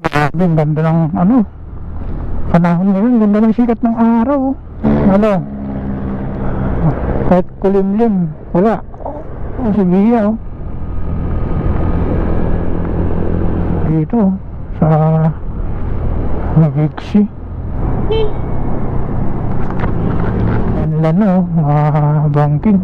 Grabe, ang ganda ng ano, panahon ngayon, ganda ng sikat ng araw. Ano, kahit kulimlim, wala. Sige, oh. Dito, sa Vixi. Ilan na, mga banking.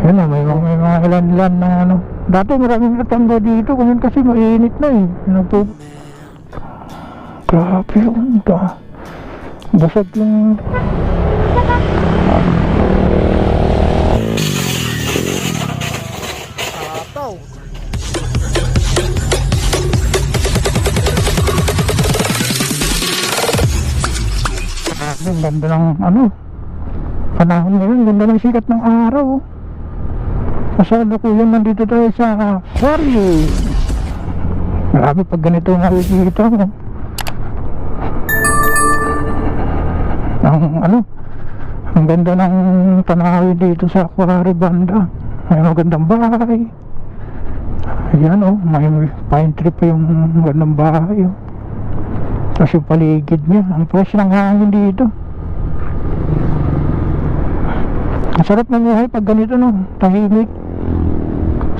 Ayun na, may mga ilan-ilan na ano. Dati maraming natanda dito, ngayon kasi mainit na eh. Grabe yun, basag yung ang ganda ng ano, panahon ngayon, ganda ng sikat ng araw. Masalo ko yun, nandito tayo sa aquarium. Grabe pag ganito nakikita ko. Ang ano, ang ganda ng tanawin dito sa aquarium banda. May magandang bahay. Ayan, oh, may pine tree pa yung magandang bahay, oh. Tapos yung paligid niya, ang fresh ng hangin dito. Ang sarap ng buhay pag ganito, no, tahimik.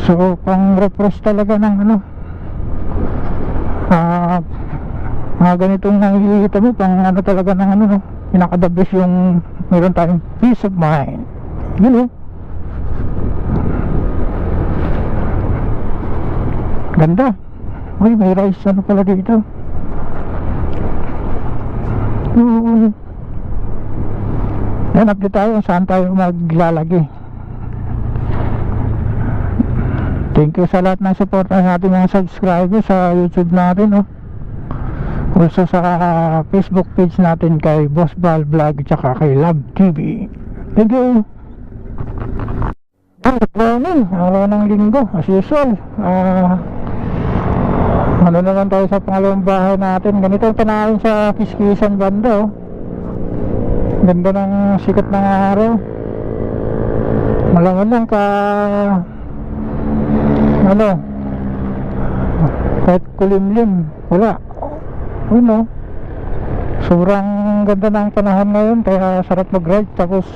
So pang refresh talaga ng ano, mga ganitong nakikita mo, pang ano talaga ng ano, no, pinaka-the best yung meron tayong peace of mind. Yun, oh. Ganda. Uy, may rice ano pala dito. Yan, update tayo saan tayo maglalagay. Thank you sa lahat ng support ng ating mga subscribers sa YouTube natin, oh. Also sa Facebook page natin kay Boss Bal Vlog at saka kay Love TV. Thank you. Good morning, araw ng linggo as usual. Ano naman tayo sa pangalawang bahay natin. Ganito ang tanawin sa Kiskisan banda, oh. Ganda ng sikat ng araw. Malaman lang ano, kahit kulimlim, wala. Ano, sobrang ganda ng panahon ngayon, kaya sarap mag-ride. Tapos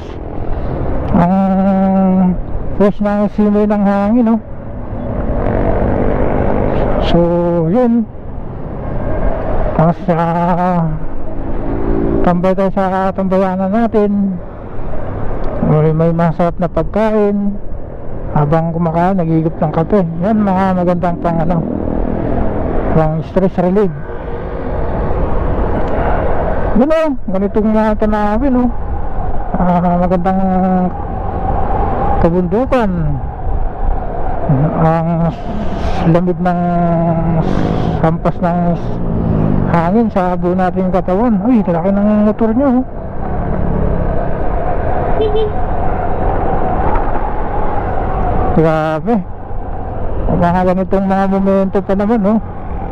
ang fresh na simoy ng hangin, oh. So yun, tapos tambay tayo sa tambayanan natin. May masarap na pagkain. Habang kumakain, nagigip ng kape. Yan, mga magandang pang ano, pang stress relief. Yun, oh, ganitong mga tanawin, oh. Magandang kabundukan. Ang lamig ng hampas ng hangin sa buo natin katawan. Uy, laki ng motor nyo, oh. Grabe. Mga ganitong mga momento pa naman, no.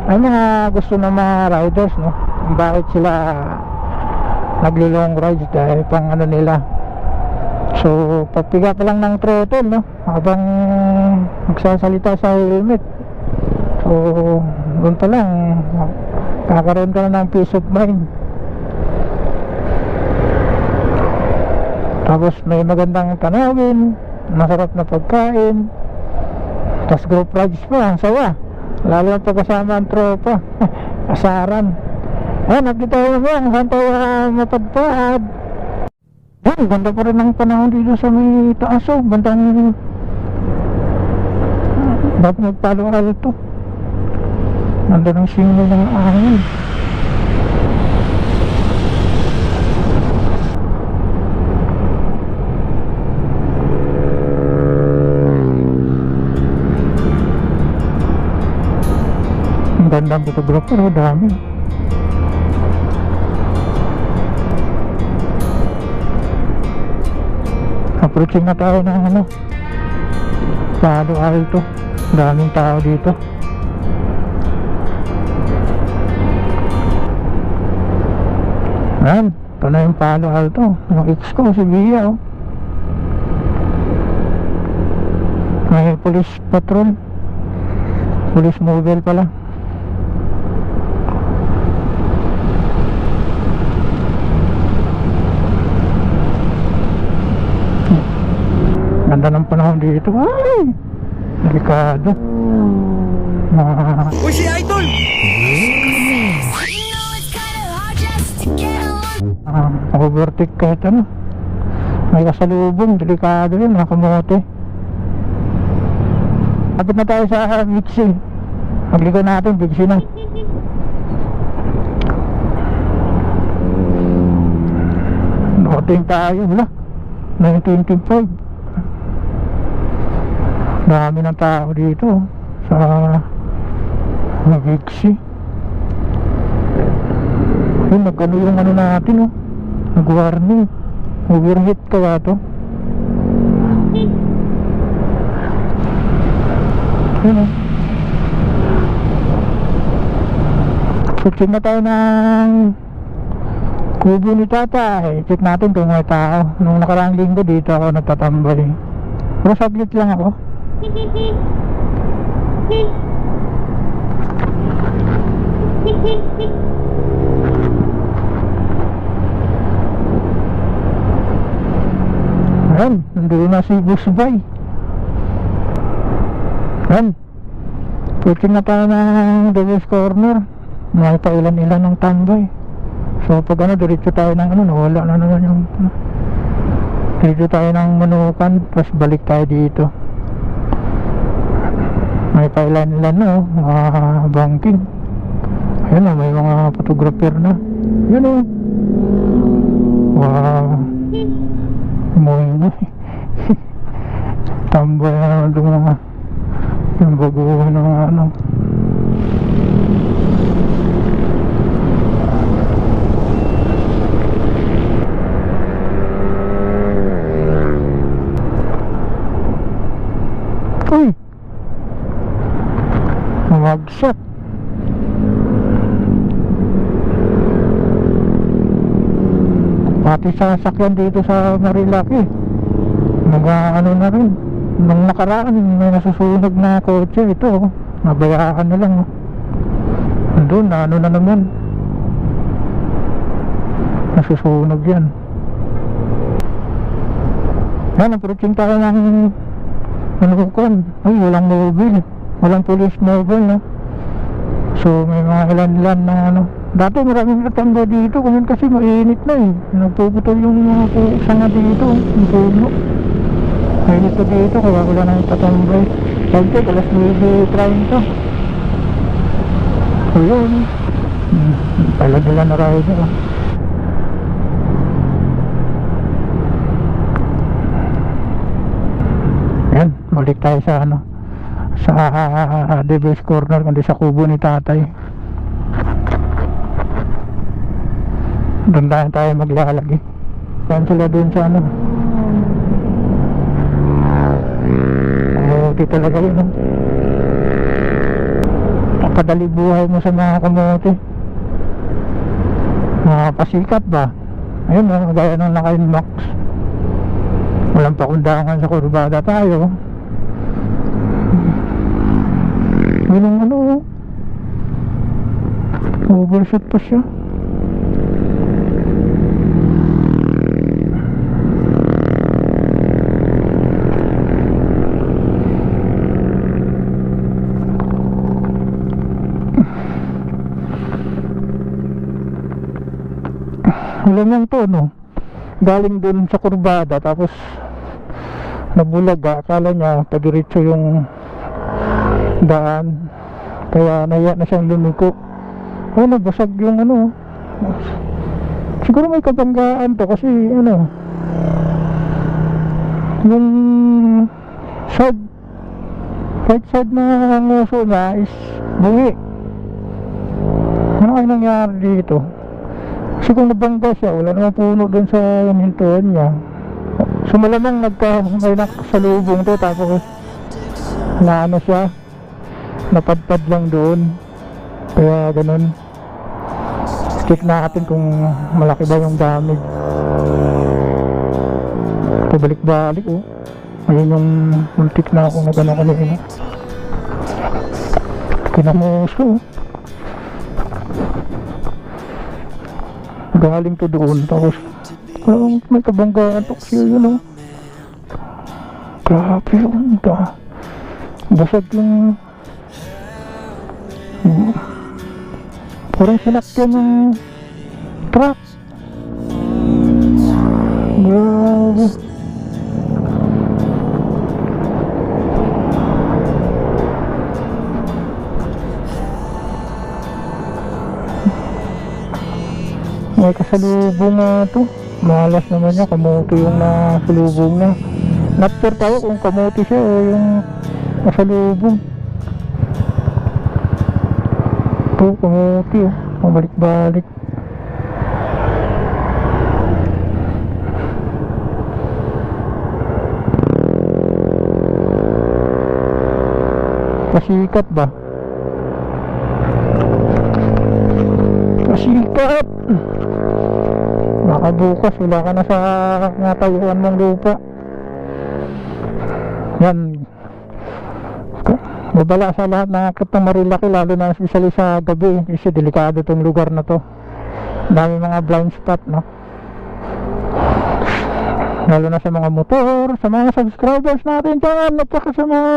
Ay mga gusto ng mga riders, no, kung bakit sila nagli-long rides, dahil pang ano nila. So pagpiga pa lang ng throttle, no, habang magsasalita sa helmet. So doon pa lang kakaroon ka na ng peace of mind. Tapos may magandang tanawin, masarap na pagkain, tapos group rides pa, ang sawa. Lalo na pagkasama ang tropa. Asaran. Ayan, nagkita tayo naman saan tayo mapadpad. Ayan, ganda pa rin ang panahon dito sa may taas, oh. Bandang dapat magpalo alto. Ganda ng singol ng angin. Gandang photographer, oh, dami. Approaching na tayo ng ano, Palo Alto. Daming tao dito. Ayan, ito na yung Palo Alto. Yung ex ko, si Bia, oh. May police patrol, police mobile pala. ganda ng panahon dito. Ay, delikado. Uy, si Idol! Overtake kahit ano, may kasalubong, delikado yun mga kamote. Agad na tayo sa Bixi. Magliko natin, Bixi na. Nakating tayo, wala 1925. Dami ng tao dito sa Bixi. Yun, nag-ano yung ano natin, oh, nag-warning. Overheat kaya to. Yun, oh. Check na tayo ng kubo ni Tatay. Check natin kung may tao. Nung nakaraang linggo dito ako nagtatambay. Pero saglit lang ako. Ayan, nandun na si Busbay. Ayan, puting na tayo ng Devil's Corner. May pa ilan-ilan ng tambay. So pag ano, diretso tayo ng ano, nawala na naman yung diretso tayo ng Manukan, tapos balik tayo dito. May pa ilan-ilan na, oh, mga banking. Ayan, oh, may mga photographer na. Yan, oh. Wow, umuwi na. Tambay na naman itong mga yung baguhan ng ano. Uy, mabagsak. Pati sa sasakyan dito sa Marilaki, ano na rin. Nung nakaraan may nasusunog na kotse. Ito, nabayaan na lang. Doon na ano na naman, nasusunog yan. Yan, approaching tayo ng Manukan. Ay, walang mobile, walang police mobile, no? So may mga ilan-ilan na ano. Dati maraming natamba dito kung kasi mainit na eh. Nagpuputol yung mga sanga dito, yung puno. Mainit na dito kaya wala nang tatambay. Pagkat alas 9:30. So yun, palagila na rider. Yan, balik tayo sa ano, sa Devil's Corner, kundi sa kubo ni Tatay. Doon tayo maglalagay. Yan sila doon sa ano. Kamote talaga yun, no? Kapadali buhay mo sa mga kamote. Pasikat ba? Ayun, no? Gaya ng naka-inbox. Walang pakundangan sa kurbada tayo. Ganun ano, overshot pa siya. Alam yung to, no? Galing dun sa kurbada, tapos nabulaga. Akala niya padiretso yung daan, kaya naya na siyang lumiko. Oh, nabasag yung ano. Siguro may kabanggaan to kasi ano, yung side, right side na nguso niya is buwi. Ano kayo nangyari dito? Kasi kung nabangga siya, wala namang puno dun sa hintuan niya. So malamang may nakasalubong to, tapos na ano siya, napadpad lang doon. Kaya ganun. Check natin kung malaki ba yung damage. Pabalik-balik, oh. Ayun yung multik na ako na gano'n kanina. Kinamuso, oh. Galing to doon, tapos may kabanggaan to kasi yun, oh. Grabe yun. Basag yung... Parang sinakyan ng truck. Grabe. May kasalubong nga ito. Malas naman niya, kamote yung nasalubong niya. Not sure tayo kung kamote siya o yung nasalubong. Ito, kamote oh. Mabalik-balik. Pasikat ba? Pasikat! Baka bukas wala ka na sa natayuan mong lupa. Yan. Mabala sa lahat na akit ng Marilaki, lalo na especially sa gabi kasi delikado tong lugar na to. Dami mga blind spot, no? Lalo na sa mga motor, sa mga subscribers natin dyan, at saka sa mga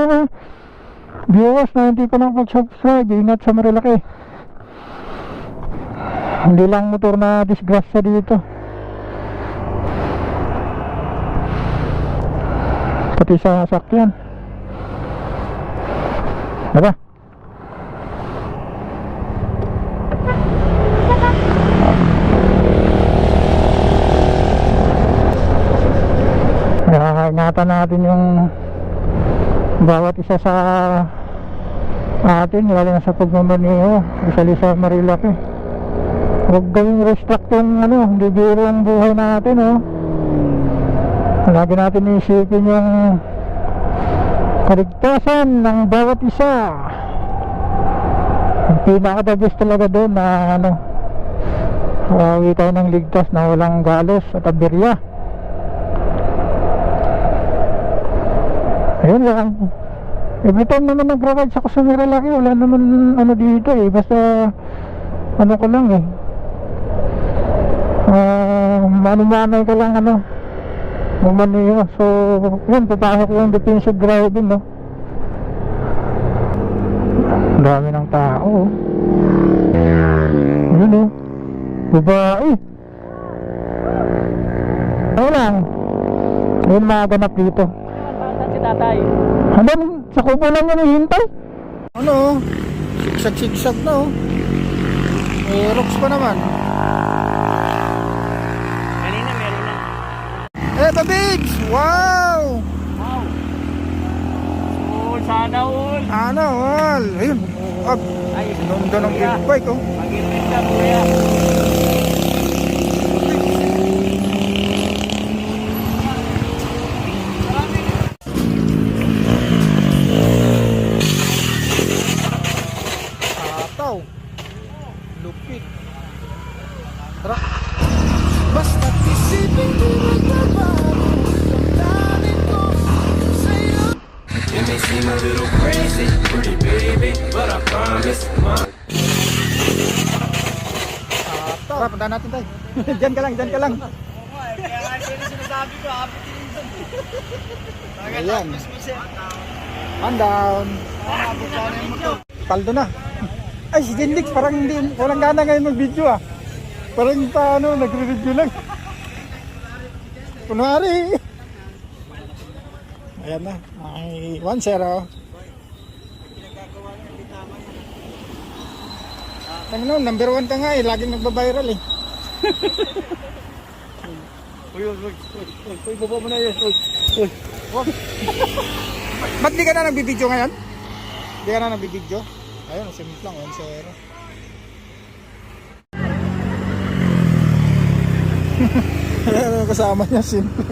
viewers na hindi pa nang mag-subscribe. Ingat sa Marilaki. Hindi lang motor na disgrasya dito, pati sa sasakyan. Diba? Ingatan natin yung bawat isa sa atin, lalo na sa pagmamaneho, isali sa Marilaki. Huwag gawing restrict yung hindi biro ang buhay natin, oh. Lagi natin isipin yung kaligtasan ng bawat isa. Ang pinaka-the-best talaga doon na tayo ng ligtas na walang galos at aberya. Ayun lang. Every time naman nag-ride sa Marilaki, wala naman dito eh. Basta ko lang eh, mano-manay ka lang mamaniho. So yun, papasok yung defensive driving, no? Dami ng tao, yun oh, babae. Ano lang yun maganap dito. Si tatay Hanggang sa kubo lang yun hihintay. Sigsag-sigsag na oh. May rocks pa naman. kanina meron na. Eto Bigs! Wow! Wow, sana all. Ano all? Ayun. Ay, Ganda ng big bike oh. mag-irit ka kuya. Ataw. Lupit. Tara. Basta't isipin di magbabago damdamin ko sa'yo. It may seem a little crazy, pretty baby, but I promise my Tara, punta natin tayo. Diyan ka lang, diyan ka lang. Kaya hindi sinasabi ko, apitin dun. Ayan. Man down. Paldo na. Ay, si Jendix parang hindi, walang gana ngayon mag-video ah. Parang nagre-review lang. Kunwari. Ayan na. Ay, 1-0. Number 1 ka nga eh. Laging nagbabiral eh. Uy, baba mo na yun. Uy. Ba't di ka na nagbibideo ngayon? Di ka na nagbibideo? Ayun, simple lang. 1-0. Ayan, kasama niya, simple.